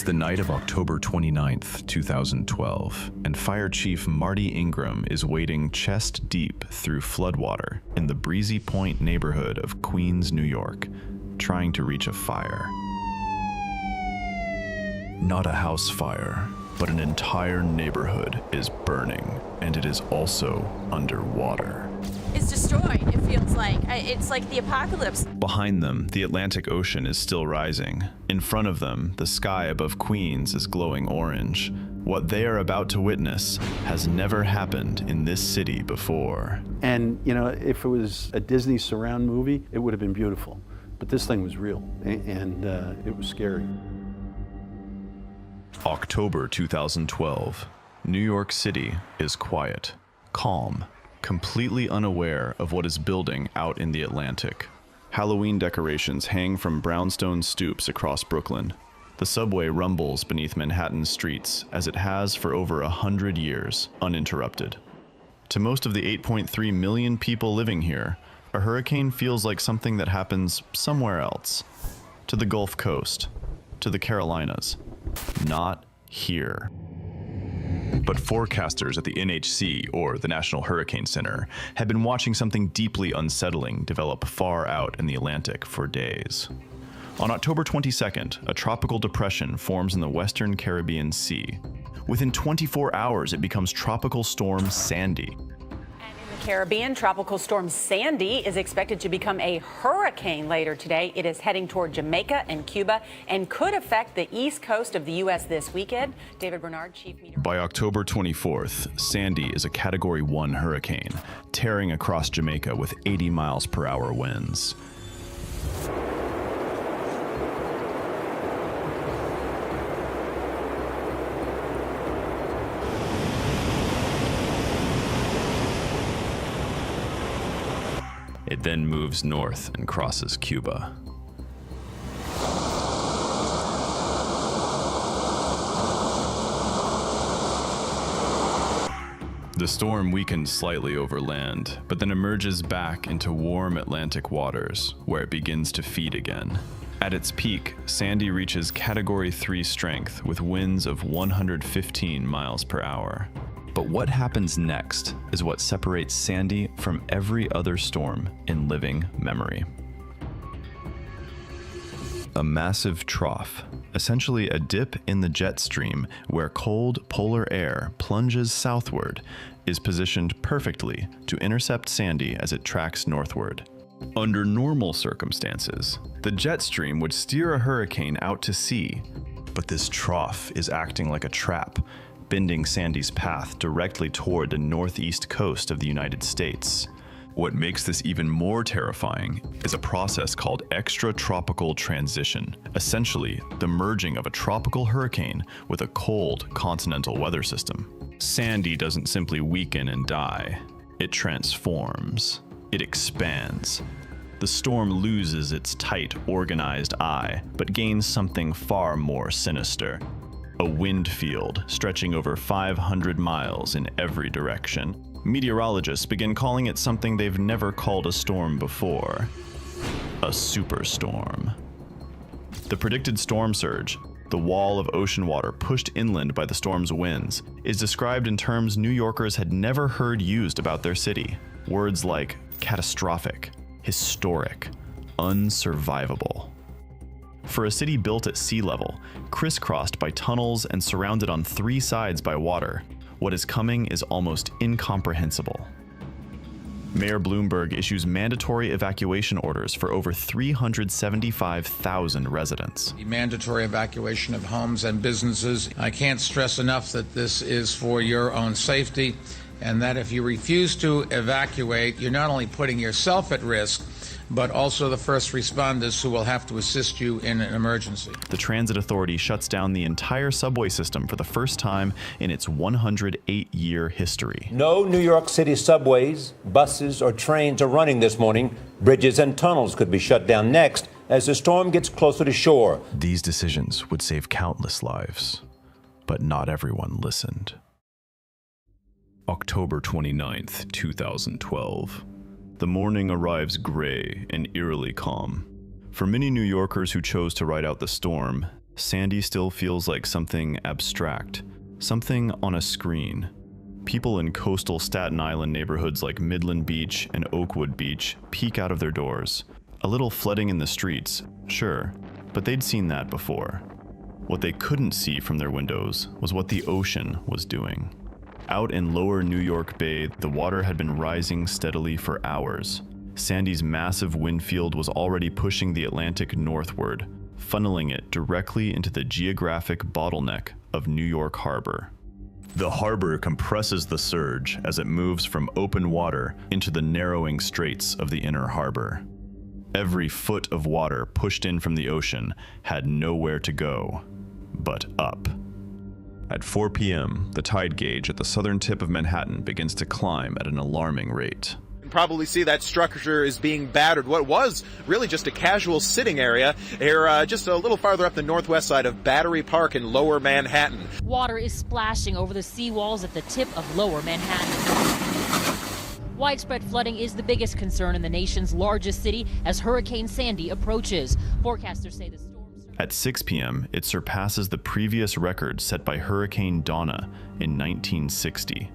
the night of October 29th, 2012, and Fire Chief Marty Ingram is wading chest deep through floodwater in the Breezy Point neighborhood of Queens, New York, trying to reach a fire. Not a house fire, but an entire neighborhood is burning, and it is also underwater. Is destroyed, it feels like. It's like the apocalypse. Behind them, the Atlantic Ocean is still rising. In front of them, the sky above Queens is glowing orange. What they are about to witness has never happened in this city before. And, you know, if it was a Disney surround movie, it would have been beautiful. But this thing was real, and it was scary. October 2012. New York City is quiet, calm, completely unaware of what is building out in the Atlantic. Halloween decorations hang from brownstone stoops across Brooklyn. The subway rumbles beneath Manhattan's streets, as it has for over 100 years, uninterrupted. To most of the 8.3 million people living here, a hurricane feels like something that happens somewhere else. To the Gulf Coast, to the Carolinas. Not here. But forecasters at the NHC, or the National Hurricane Center, have been watching something deeply unsettling develop far out in the Atlantic for days. On October 22nd, a tropical depression forms in the western Caribbean Sea. Within 24 hours, it becomes Tropical Storm Sandy. Caribbean, Tropical Storm Sandy is expected to become a hurricane later today. It is heading toward Jamaica and Cuba and could affect the east coast of the U.S. this weekend. David Bernard, Chief Meteorologist. By October 24th, Sandy is a Category 1 hurricane, tearing across Jamaica with 80 miles per hour winds. It then moves north and crosses Cuba. The storm weakens slightly over land, but then emerges back into warm Atlantic waters, where it begins to feed again. At its peak, Sandy reaches Category 3 strength with winds of 115 miles per hour. But what happens next is what separates Sandy from every other storm in living memory. A massive trough, essentially a dip in the jet stream where cold polar air plunges southward, is positioned perfectly to intercept Sandy as it tracks northward. Under normal circumstances, the jet stream would steer a hurricane out to sea, but this trough is acting like a trap, bending Sandy's path directly toward the northeast coast of the United States. What makes this even more terrifying is a process called Extratropical Transition, essentially the merging of a tropical hurricane with a cold continental weather system. Sandy doesn't simply weaken and die. It transforms. It expands. The storm loses its tight, organized eye, but gains something far more sinister. A wind field stretching over 500 miles in every direction. Meteorologists begin calling it something they've never called a storm before: a superstorm. The predicted storm surge, the wall of ocean water pushed inland by the storm's winds, is described in terms New Yorkers had never heard used about their city. Words like catastrophic, historic, unsurvivable. For a city built at sea level, crisscrossed by tunnels and surrounded on 3 sides by water, what is coming is almost incomprehensible. Mayor Bloomberg issues mandatory evacuation orders for over 375,000 residents. The mandatory evacuation of homes and businesses. I can't stress enough that this is for your own safety, and that if you refuse to evacuate, you're not only putting yourself at risk, but also the first responders who will have to assist you in an emergency. The Transit Authority shuts down the entire subway system for the first time in its 108-year history. No New York City subways, buses, or trains are running this morning. Bridges and tunnels could be shut down next as the storm gets closer to shore. These decisions would save countless lives, but not everyone listened. October 29th, 2012. The morning arrives gray and eerily calm. For many New Yorkers who chose to ride out the storm, Sandy still feels like something abstract, something on a screen. People in coastal Staten Island neighborhoods like Midland Beach and Oakwood Beach peek out of their doors. A little flooding in the streets, sure, but they'd seen that before. What they couldn't see from their windows was what the ocean was doing. Out in lower New York Bay, the water had been rising steadily for hours. Sandy's massive wind field was already pushing the Atlantic northward, funneling it directly into the geographic bottleneck of New York Harbor. The harbor compresses the surge as it moves from open water into the narrowing straits of the inner harbor. Every foot of water pushed in from the ocean had nowhere to go but up. At 4 p.m., the tide gauge at the southern tip of Manhattan begins to climb at an alarming rate. Probably see that structure is being battered. What was really just a casual sitting area here just a little farther up the northwest side of Battery Park in lower Manhattan. Water is splashing over the seawalls at the tip of lower Manhattan. Widespread flooding is the biggest concern in the nation's largest city as Hurricane Sandy approaches. Forecasters say the storm... At 6 p.m., it surpasses the previous record set by Hurricane Donna in 1960.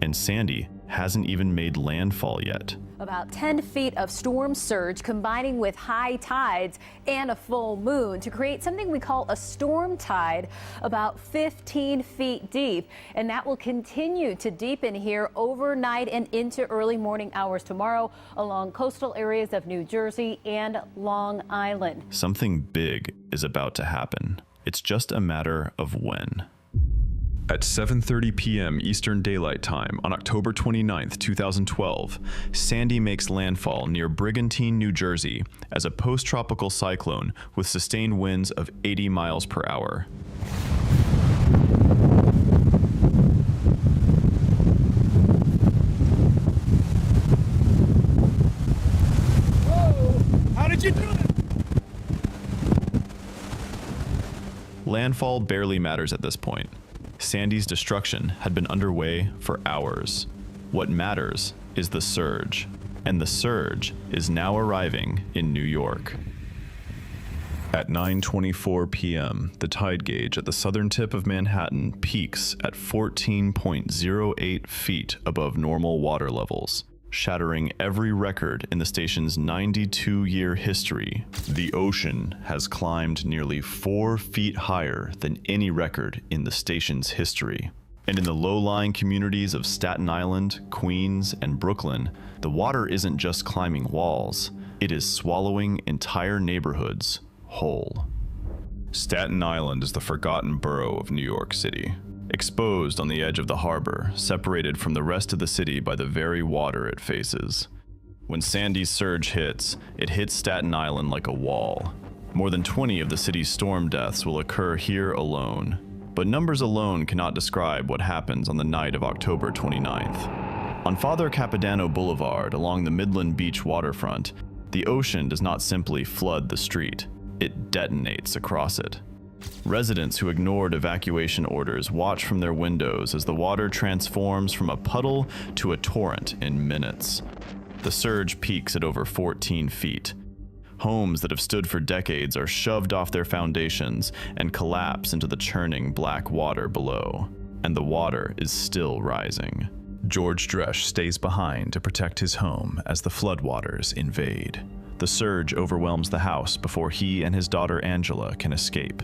And Sandy hasn't even made landfall yet. About 10 feet of storm surge combining with high tides and a full moon to create something we call a storm tide about 15 feet deep. And that will continue to deepen here overnight and into early morning hours tomorrow along coastal areas of New Jersey and Long Island. Something big is about to happen. It's just a matter of when. At 7:30 p.m. Eastern Daylight Time on October 29, 2012, Sandy makes landfall near Brigantine, New Jersey as a post-tropical cyclone with sustained winds of 80 miles per hour. Whoa! How did you do it? Landfall barely matters at this point. Sandy's destruction had been underway for hours. What matters is the surge, and the surge is now arriving in New York. At 9:24 p.m., the tide gauge at the southern tip of Manhattan peaks at 14.08 feet above normal water levels, shattering every record in the station's 92-year history. The ocean has climbed nearly 4 feet higher than any record in the station's history. And in the low-lying communities of Staten Island, Queens, and Brooklyn, the water isn't just climbing walls, it is swallowing entire neighborhoods whole. Staten Island is the forgotten borough of New York City. Exposed on the edge of the harbor, separated from the rest of the city by the very water it faces. When Sandy's surge hits, it hits Staten Island like a wall. More than 20 of the city's storm deaths will occur here alone. But numbers alone cannot describe what happens on the night of October 29th. On Father Capodanno Boulevard along the Midland Beach waterfront, the ocean does not simply flood the street, it detonates across it. Residents who ignored evacuation orders watch from their windows as the water transforms from a puddle to a torrent in minutes. The surge peaks at over 14 feet. Homes that have stood for decades are shoved off their foundations and collapse into the churning black water below. And the water is still rising. George Dresch stays behind to protect his home as the floodwaters invade. The surge overwhelms the house before he and his daughter Angela can escape.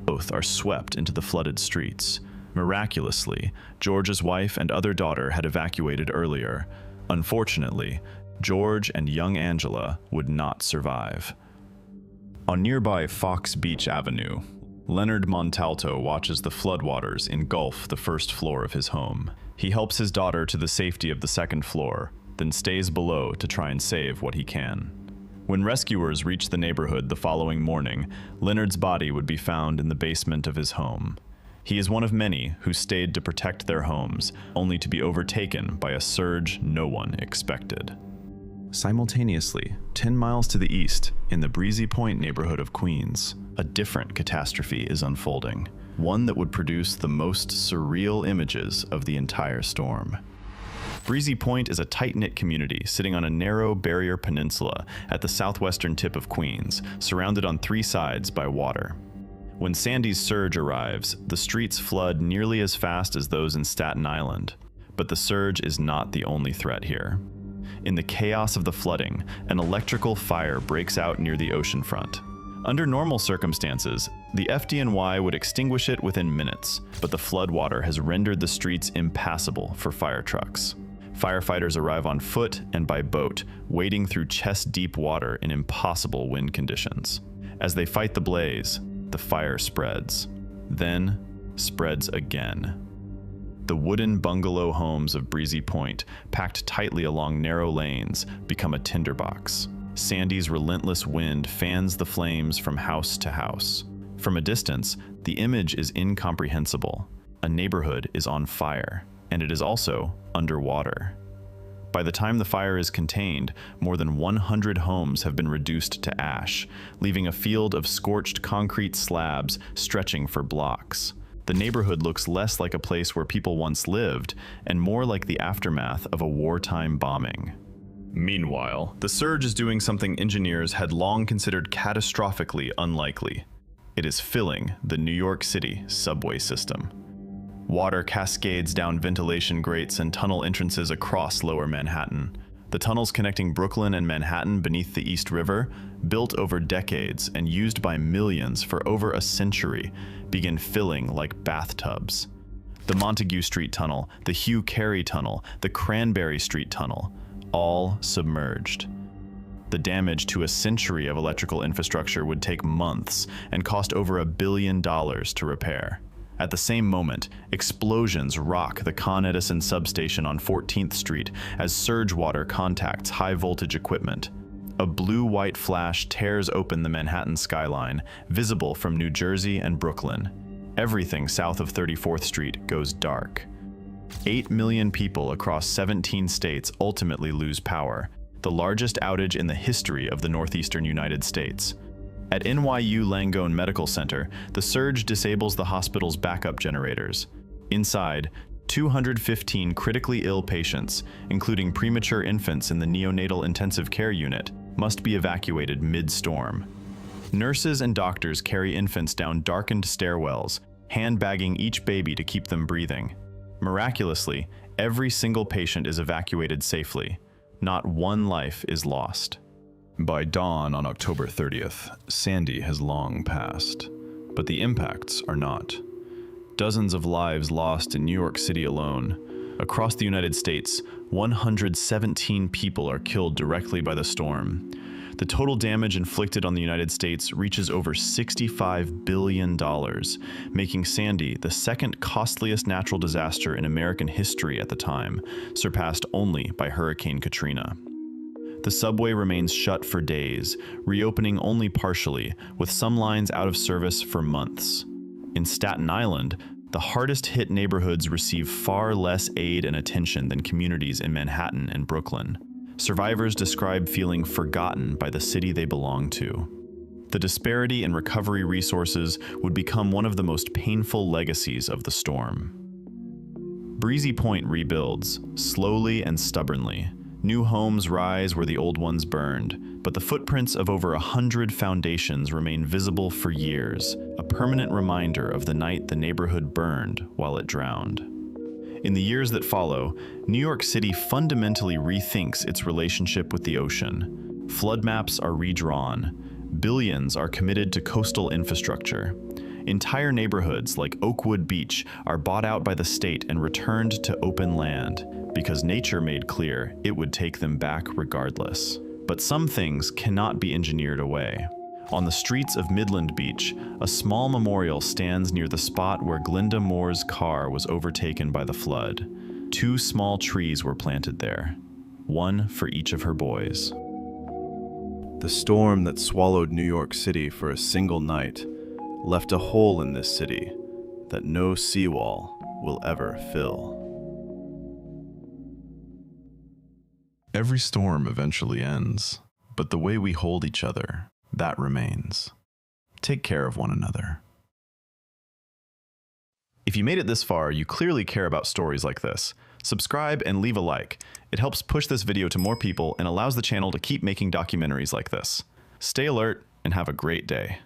Both are swept into the flooded streets. Miraculously, George's wife and other daughter had evacuated earlier. Unfortunately, George and young Angela would not survive. On nearby Fox Beach Avenue, Leonard Montalto watches the floodwaters engulf the first floor of his home. He helps his daughter to the safety of the second floor, then stays below to try and save what he can. When rescuers reached the neighborhood the following morning, Leonard's body would be found in the basement of his home. He is one of many who stayed to protect their homes, only to be overtaken by a surge no one expected. Simultaneously, 10 miles to the east, in the Breezy Point neighborhood of Queens, a different catastrophe is unfolding, one that would produce the most surreal images of the entire storm. Breezy Point is a tight-knit community sitting on a narrow barrier peninsula at the southwestern tip of Queens, surrounded on 3 sides by water. When Sandy's surge arrives, the streets flood nearly as fast as those in Staten Island. But the surge is not the only threat here. In the chaos of the flooding, an electrical fire breaks out near the oceanfront. Under normal circumstances, the FDNY would extinguish it within minutes, but the floodwater has rendered the streets impassable for fire trucks. Firefighters arrive on foot and by boat, wading through chest-deep water in impossible wind conditions. As they fight the blaze, the fire spreads, then spreads again. The wooden bungalow homes of Breezy Point, packed tightly along narrow lanes, become a tinderbox. Sandy's relentless wind fans the flames from house to house. From a distance, the image is incomprehensible. A neighborhood is on fire, and it is also underwater. By the time the fire is contained, more than 100 homes have been reduced to ash, leaving a field of scorched concrete slabs stretching for blocks. The neighborhood looks less like a place where people once lived, and more like the aftermath of a wartime bombing. Meanwhile, the surge is doing something engineers had long considered catastrophically unlikely. It is filling the New York City subway system. Water cascades down ventilation grates and tunnel entrances across Lower Manhattan. The tunnels connecting Brooklyn and Manhattan beneath the East River, built over decades and used by millions for over a century, begin filling like bathtubs. The Montague Street Tunnel, the Hugh Carey Tunnel, the Cranberry Street Tunnel, all submerged. The damage to a century of electrical infrastructure would take months and cost over $1 billion to repair. At the same moment, explosions rock the Con Edison substation on 14th Street as surge water contacts high-voltage equipment. A blue-white flash tears open the Manhattan skyline, visible from New Jersey and Brooklyn. Everything south of 34th Street goes dark. 8 million people across 17 states ultimately lose power, the largest outage in the history of the northeastern United States. At NYU Langone Medical Center, the surge disables the hospital's backup generators. Inside, 215 critically ill patients, including premature infants in the neonatal intensive care unit, must be evacuated mid-storm. Nurses and doctors carry infants down darkened stairwells, handbagging each baby to keep them breathing. Miraculously, every single patient is evacuated safely. Not one life is lost. By dawn on October 30th, Sandy has long passed, but the impacts are not. Dozens of lives lost in New York City alone. Across the United States, 117 people are killed directly by the storm. The total damage inflicted on the United States reaches over $65 billion, making Sandy the second costliest natural disaster in American history at the time, surpassed only by Hurricane Katrina. The subway remains shut for days, reopening only partially, with some lines out of service for months. In Staten Island, the hardest-hit neighborhoods receive far less aid and attention than communities in Manhattan and Brooklyn. Survivors describe feeling forgotten by the city they belong to. The disparity in recovery resources would become one of the most painful legacies of the storm. Breezy Point rebuilds, slowly and stubbornly. New homes rise where the old ones burned, but the footprints of over 100 foundations remain visible for years, a permanent reminder of the night the neighborhood burned while it drowned. In the years that follow, New York City fundamentally rethinks its relationship with the ocean. Flood maps are redrawn. Billions are committed to coastal infrastructure. Entire neighborhoods like Oakwood Beach are bought out by the state and returned to open land, because nature made clear it would take them back regardless. But some things cannot be engineered away. On the streets of Midland Beach, a small memorial stands near the spot where Glinda Moore's car was overtaken by the flood. 2 small trees were planted there, one for each of her boys. The storm that swallowed New York City for a single night left a hole in this city that no seawall will ever fill. Every storm eventually ends, but the way we hold each other, that remains. Take care of one another. If you made it this far, you clearly care about stories like this. Subscribe and leave a like. It helps push this video to more people and allows the channel to keep making documentaries like this. Stay alert and have a great day.